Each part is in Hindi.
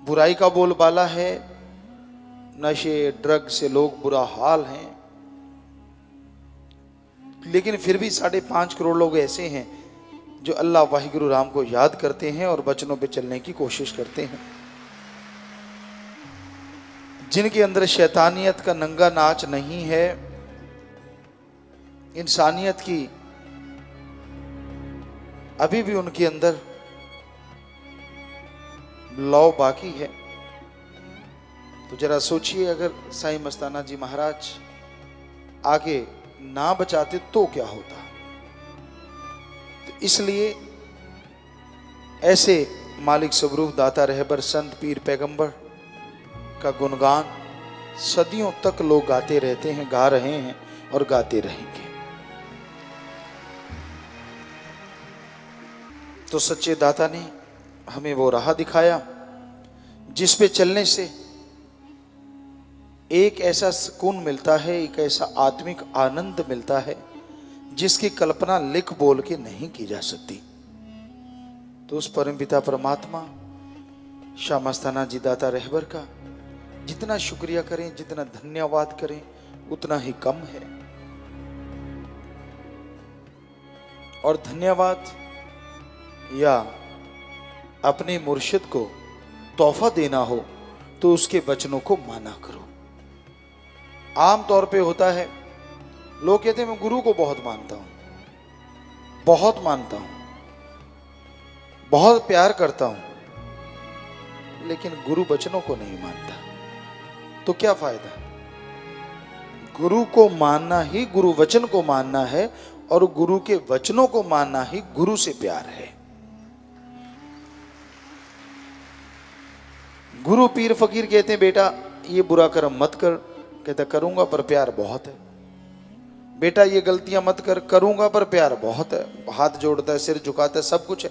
बुराई का बोलबाला है, नशे ड्रग से लोग बुरा हाल हैं, लेकिन फिर भी 5.5 करोड़ लोग ऐसे हैं जो अल्लाह वाहिगुरु राम को याद करते हैं और वचनों पे चलने की कोशिश करते हैं, जिनके अंदर शैतानियत का नंगा नाच नहीं है, इंसानियत की अभी भी उनके अंदर लौ बाकी है। तो जरा सोचिए, अगर साईं मस्ताना जी महाराज आगे ना बचाते तो क्या होता। तो इसलिए ऐसे मालिक स्वरूप दाता रहबर संत पीर पैगंबर का गुणगान सदियों तक लोग गाते रहते हैं, गा रहे हैं और गाते रहेंगे। तो सच्चे दाता ने हमें वो राह दिखाया जिस पे चलने से एक ऐसा सुकून मिलता है, एक ऐसा आत्मिक आनंद मिलता है जिसकी कल्पना लिख बोल के नहीं की जा सकती। तो उस परम पिता परमात्मा शाह मस्ताना जी दाता रहबर का जितना शुक्रिया करें, जितना धन्यवाद करें, उतना ही कम है। और धन्यवाद या अपने मुर्शिद को तोहफा देना हो तो उसके वचनों को माना करो। आम तौर पे होता है, लोग कहते हैं मैं गुरु को बहुत मानता हूं, बहुत मानता हूं, बहुत प्यार करता हूं, लेकिन गुरु वचनों को नहीं मानता। तो क्या फायदा? गुरु को मानना ही गुरु वचन को मानना है, और गुरु के वचनों को मानना ही गुरु से प्यार है। गुरु पीर फकीर कहते हैं बेटा ये बुरा कर्म मत कर, कहता करूंगा पर प्यार बहुत है। बेटा ये गलतियां मत कर, करूंगा पर प्यार बहुत है। हाथ जोड़ता है, सिर झुकाता है, सब कुछ है।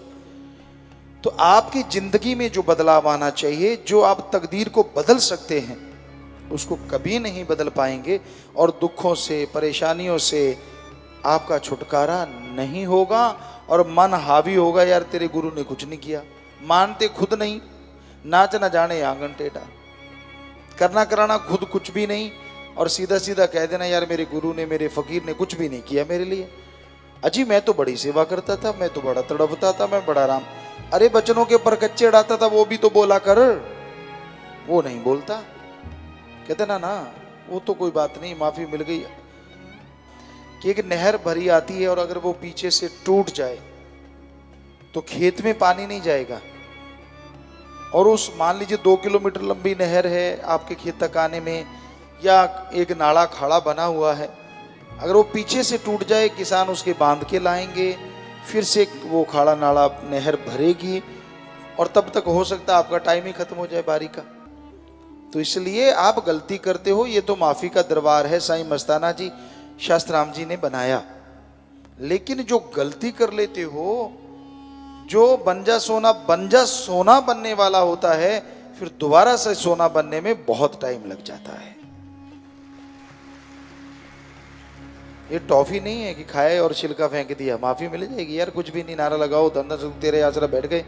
तो आपकी जिंदगी में जो बदलाव आना चाहिए, जो आप तकदीर को बदल सकते हैं, उसको कभी नहीं बदल पाएंगे, और दुखों से परेशानियों से आपका छुटकारा नहीं होगा, और मन हावी होगा यार तेरे गुरु ने कुछ नहीं किया, मानते खुद नहीं, नाच न जाने आंगन टेढ़ा, करना कराना खुद कुछ भी नहीं, और सीधा सीधा कह देना यार मेरे गुरु ने, मेरे फकीर ने कुछ भी नहीं किया मेरे लिए। अजी मैं तो बड़ी सेवा करता था, मैं तो बड़ा तड़पता था, मैं बड़ा राम। अरे बचनों के ऊपर कच्चे डालता था, वो भी तो बोला कर। वो नहीं बोलता, कहते ना वो तो कोई बात नहीं, माफी मिल गई। कि एक नहर भरी आती है और अगर वो पीछे से टूट जाए तो खेत में पानी नहीं जाएगा, और उस मान लीजिए 2 किलोमीटर लंबी नहर है आपके खेत तक आने में, या एक नाला खाड़ा बना हुआ है, अगर वो पीछे से टूट जाए, किसान उसके बांध के लाएंगे, फिर से वो खाड़ा नाला नहर भरेगी, और तब तक हो सकता है आपका टाइम ही खत्म हो जाए बारी का। तो इसलिए आप गलती करते हो, ये तो माफी का दरबार है, साईं मस्ताना जी शास्त्राम जी ने बनाया। लेकिन जो गलती कर लेते हो, जो बंजा सोना बनने वाला होता है, फिर दोबारा से सोना बनने में बहुत टाइम लग जाता है। ये टॉफी नहीं है कि खाए और छिलका फेंक दिया माफी मिल जाएगी। यार कुछ भी नहीं, नारा लगाओ, धंधा तेरे आसरा बैठ गए,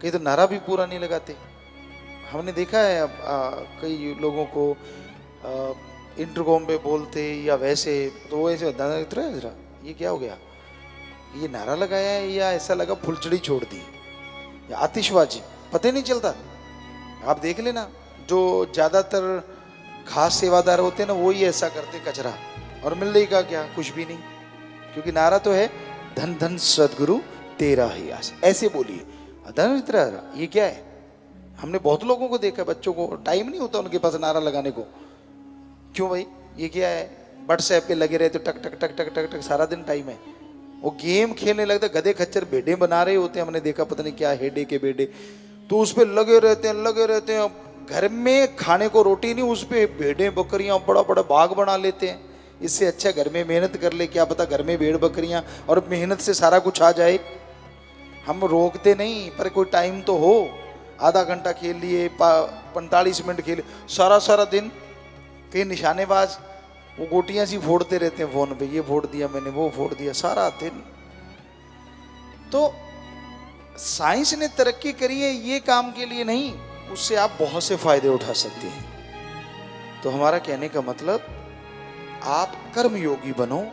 कहीं तो नारा भी पूरा नहीं लगाते। हमने देखा है कई लोगों को इंटरकॉम पे बोलते या वैसे, तो वो ऐसे जरा ये क्या हो गया, ये नारा लगाया है या ऐसा लगा फुलचड़ी छोड़ दी या आतिशबाजी, पता ही नहीं चलता। आप देख लेना, जो ज्यादातर खास सेवादार होते हैं ना, वो ही ऐसा करते कचरा, और मिलने का क्या, कुछ भी नहीं, क्योंकि नारा तो है धन धन सदगुरु तेरा ही आस, ऐसे बोलिए। धन ये क्या है? हमने बहुत लोगों को देखा, बच्चों को टाइम नहीं होता उनके पास नारा लगाने को। क्यों भाई, ये क्या है? व्हाट्सएप पे लगे रहते, टक टक टक टक टक टक, सारा दिन टाइम है। वो गेम खेलने लगता, गधे खच्चर बेडे बना रहे होते हैं, हमने देखा, पता नहीं क्या हेडे के बेडे, तो उस पर लगे रहते हैं। घर में खाने को रोटी नहीं, उस पर भेड़ें बकरियां बड़ा बड़ा बाग बना लेते हैं। इससे अच्छा घर में मेहनत कर ले, क्या पता घर में भेड़ बकरियां और मेहनत से सारा कुछ आ जाए। हम रोकते नहीं, पर कोई टाइम तो हो, आधा घंटा खेल लिए, 45 मिनट खेले, सारा दिन। कई निशानेबाज वो गोटियां सी फोड़ते रहते हैं फोन पे, ये फोड़ दिया मैंने, वो फोड़ दिया, सारा दिन। तो साइंस ने तरक्की करी है ये काम के लिए नहीं, उससे आप बहुत से फायदे उठा सकते हैं। तो हमारा कहने का मतलब, आप कर्म योगी बनो,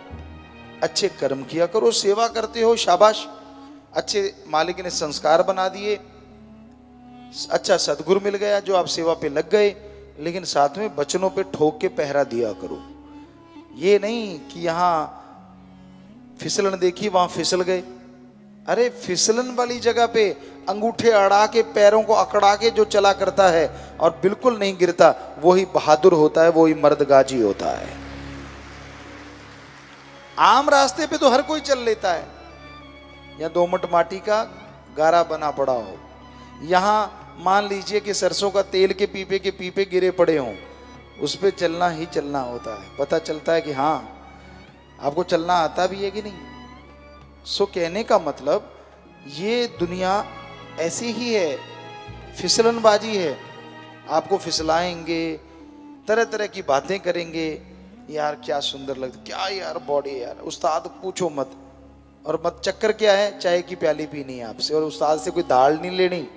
अच्छे कर्म किया करो, सेवा करते हो शाबाश, अच्छे मालिक ने संस्कार बना दिए, अच्छा सदगुरु मिल गया जो आप सेवा पे लग गए, लेकिन साथ में बचनों पे ठोक के पहरा दिया करो। ये नहीं कि यहां फिसलन देखी वहां फिसल गए। अरे फिसलन वाली जगह पे अंगूठे अड़ा के पैरों को अकड़ा के जो चला करता है और बिल्कुल नहीं गिरता, वही बहादुर होता है, वही मर्दगाजी होता है। आम रास्ते पे तो हर कोई चल लेता है, या दोमट माटी का गारा बना पड़ा हो, यहां मान लीजिए कि सरसों का तेल के पीपे गिरे पड़े हों, उस पे चलना ही चलना होता है। पता चलता है कि हाँ आपको चलना आता भी है कि नहीं। सो कहने का मतलब, ये दुनिया ऐसी ही है, फिसलनबाजी है। आपको फिसलाएंगे, तरह तरह की बातें करेंगे, यार क्या सुंदर लगता, क्या यार बॉडी, यार उस्ताद पूछो मत। और मत चक्कर क्या है, चाय की प्याली पीनी है आपसे और उस्ताद से कोई दाल नहीं लेनी।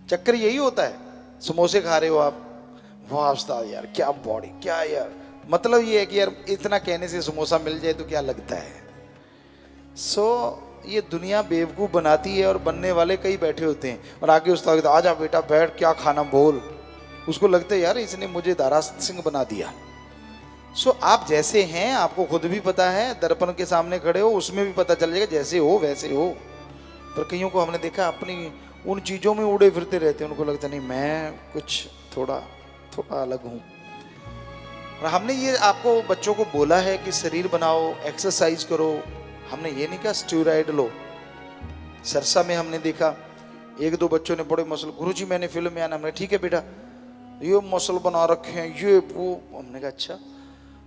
चक्कर यही होता है। समोसे खा रहे हो आप, वाह उस्ताद यार क्या बॉडी, क्या यार, मतलब ये है कि यार इतना कहने से समोसा मिल जाए तो क्या लगता है। ये दुनिया बेवकूफ़ बनाती है और बनने वाले कई बैठे होते हैं, और आगे उस्ताद कहता, आजा बेटा बैठ, क्या खाना बोल। उसको लगता है यार इसने मुझे दारा सिंह बना दिया। आप जैसे हैं आपको खुद भी पता है, दर्पण के सामने खड़े हो उसमें भी पता चल जाएगा, जैसे हो वैसे हो। पर कईयों को हमने देखा अपनी उन चीज़ों में उड़े फिरते रहते हैं, उनको लगता नहीं मैं कुछ थोड़ा अलग हूँ। और हमने ये आपको बच्चों को बोला है कि शरीर बनाओ, एक्सरसाइज करो, हमने ये नहीं कहा स्टेरॉइड लो। सरसा में हमने देखा एक दो बच्चों ने बड़े मसल, गुरुजी मैंने फिल्म में आना, हमने ठीक है बेटा ये मसल बना रखे हैं ये वो, हमने कहा अच्छा।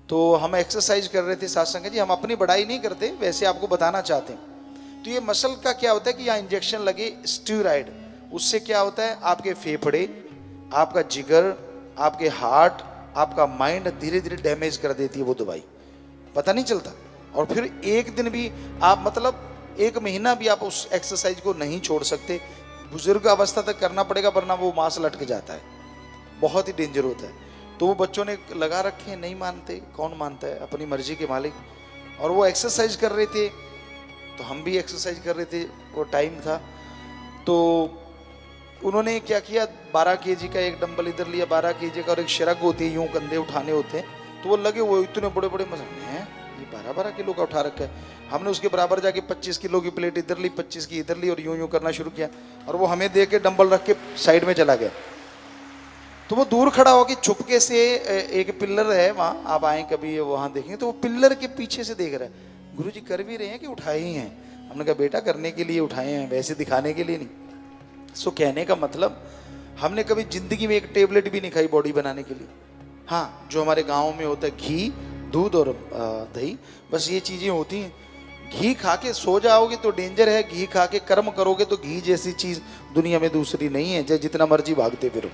तो हम एक्सरसाइज कर रहे थे सत्संग जी, हम अपनी बड़ाई नहीं करते, वैसे आपको बताना चाहते हैं। तो ये मसल का क्या होता है कि यहाँ इंजेक्शन लगे स्टेरॉइड, उससे क्या होता है आपके फेफड़े, आपका जिगर, आपके हार्ट, आपका माइंड धीरे धीरे डैमेज कर देती है वो दवाई, पता नहीं चलता। और फिर एक दिन भी आप, मतलब एक महीना भी आप उस एक्सरसाइज को नहीं छोड़ सकते, बुजुर्ग अवस्था तक करना पड़ेगा, वरना वो मांस लटक जाता है, बहुत ही डेंजर होता है। तो वो बच्चों ने लगा रखे हैं, नहीं मानते, कौन मानता है, अपनी मर्जी के मालिक। और वो एक्सरसाइज कर रहे थे तो हम भी एक्सरसाइज कर रहे थे, वो टाइम था। तो उन्होंने क्या किया, 12 kg का एक डंबल इधर लिया, 12 kg का, और एक शरग होती है यूं कंधे उठाने होते हैं, तो वो लगे, वो इतने बड़े बड़े मसाले हैं, ये 12-12 किलो का उठा रखा है। हमने उसके बराबर जाके 25 किलो की प्लेट इधर ली, 25 की इधर ली, और यूं यूं करना शुरू किया, और वो हमें दे के डंबल रख के साइड में चला गया। तो वो दूर खड़ा होकर छुपके से, एक पिल्लर है वहाँ, आप आए कभी वहाँ देखेंगे, तो वो पिल्लर के पीछे से देख रहा है, गुरुजी कर भी रहे हैं कि उठाए ही हैं। हमने कहा बेटा करने के लिए उठाए हैं, वैसे दिखाने के लिए नहीं। कहने का मतलब, हमने कभी जिंदगी में एक टेबलेट भी नहीं खाई बॉडी बनाने के लिए। हाँ, जो हमारे गाँव में होता है घी, दूध और दही, बस ये चीज़ें होती हैं। घी खा के सो जाओगे तो डेंजर है, घी खा के कर्म करोगे तो घी जैसी चीज़ दुनिया में दूसरी नहीं है, चाहे जितना मर्जी भागते फिरो।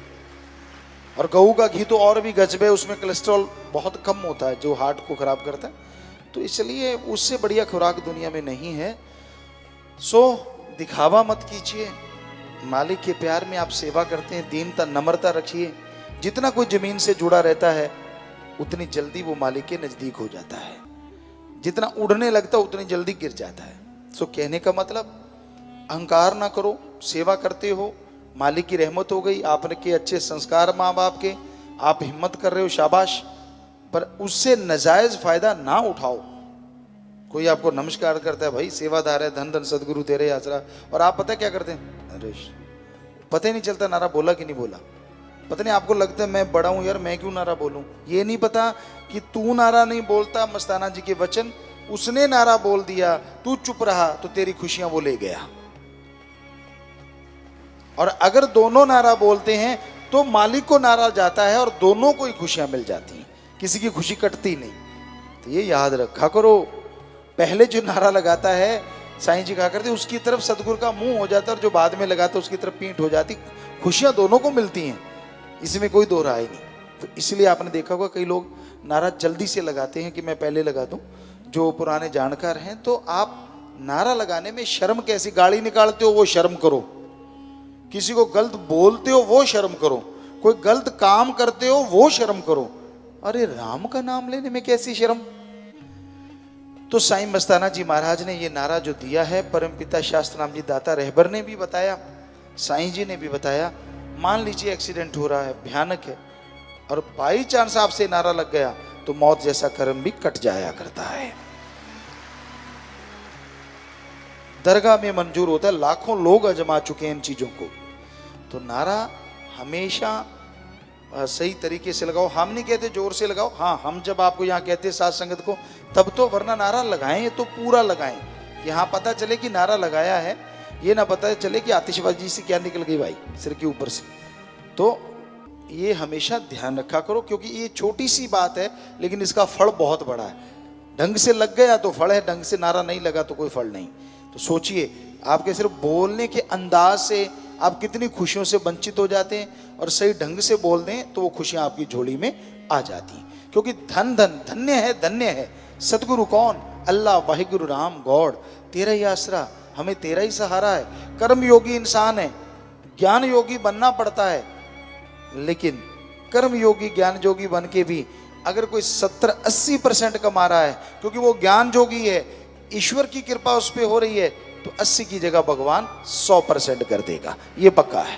और गऊ का घी तो और भी गजब है, उसमें कोलेस्ट्रॉल बहुत कम होता है जो हार्ट को खराब करता है, तो इसलिए उससे बढ़िया खुराक दुनिया में नहीं है। दिखावा मत कीजिए, मालिक के प्यार में आप सेवा करते हैं, दीनता नम्रता रखिए। जितना कोई जमीन से जुड़ा रहता है उतनी जल्दी वो मालिक के नजदीक हो जाता है, जितना उड़ने लगता है उतनी जल्दी गिर जाता है। कहने का मतलब, अहंकार ना करो, सेवा करते हो, मालिक की रहमत हो गई, आपके अच्छे संस्कार माँ बाप के, आप हिम्मत कर रहे हो, शाबाश, पर उससे नाजायज फायदा ना उठाओ। कोई आपको नमस्कार करता है, भाई सेवादार है, धन धन सदगुरु तेरे आसरा, और आप पता क्या करते हैं, अरे पता ही नहीं चलता नारा बोला कि नहीं बोला। पता नहीं आपको लगता है मैं बड़ा हूं यार, मैं क्यों नारा बोलूं। ये नहीं पता कि तू नारा नहीं बोलता, मस्ताना जी के वचन, उसने नारा बोल दिया, तू चुप रहा तो तेरी खुशियां वो ले गया। और अगर दोनों नारा बोलते हैं तो मालिक को नारा जाता है और दोनों को ही खुशियां मिल जाती हैं, किसी की खुशी कटती नहीं। तो ये याद रखा करो, पहले जो नारा लगाता है, साईं जी कहा करते, उसकी तरफ सदगुरु का मुंह हो जाता है, और जो बाद में लगाता है उसकी तरफ पीठ हो जाती। खुशियां दोनों को मिलती हैं, इसमें कोई दो राय नहीं। तो इसलिए आपने देखा होगा कई लोग नारा जल्दी से लगाते हैं कि मैं पहले लगा दूं, जो पुराने जानकार हैं। तो आप नारा लगाने में शर्म कैसी, गाड़ी निकालते हो वो शर्म करो, किसी को गलत बोलते हो वो शर्म करो, कोई गलत काम करते हो वो शर्म करो। अरे राम का नाम लेने में कैसी शर्म। तो साईं मस्ताना जी महाराज ने ये नारा जो दिया है, परमपिता शास्त्र नाम जी दाता रहबर ने भी बताया, साईं जी ने भी बताया। मान लीजिए एक्सीडेंट हो रहा है, भयानक है, और बाई चांस आपसे नारा लग गया तो मौत जैसा कर्म भी कट जाया करता है। दरगाह में मंजूर होता है, लाखों लोग आजमा चुके हैं इन चीजों को। तो नारा हमेशा सही तरीके से लगाओ। हम नहीं कहते जोर से लगाओ, हाँ हम जब आपको यहाँ कहते हैं साथ संगत को तब तो, वरना नारा लगाएं तो पूरा लगाएं कि हाँ पता चले कि नारा लगाया है, ये ना पता चले कि आतिशबाजी से क्या निकल गई भाई सिर के ऊपर से। तो ये हमेशा ध्यान रखा करो, क्योंकि ये छोटी सी बात है लेकिन इसका फल बहुत बड़ा है। ढंग से लग गया तो फल है, ढंग से नारा नहीं लगा तो कोई फल नहीं। तो सोचिए, आपके सिर्फ बोलने के अंदाज से आप कितनी खुशियों से वंचित हो जाते हैं, और सही ढंग से बोल दें तो वो खुशियां आपकी झोली में आ जाती हैं। क्योंकि धन धन धन्य है सतगुरु कौन, अल्लाह वाहिगुरु राम गॉड, तेरा ही आसरा, हमें तेरा ही सहारा है। कर्म योगी इंसान है, ज्ञान योगी बनना पड़ता है, लेकिन कर्म योगी ज्ञान योगी बन के भी अगर कोई 70-80% कमा रहा है, क्योंकि वो ज्ञान योगी है, ईश्वर की कृपा उस पर हो रही है, तो 80 की जगह भगवान 100% कर देगा, ये पक्का है।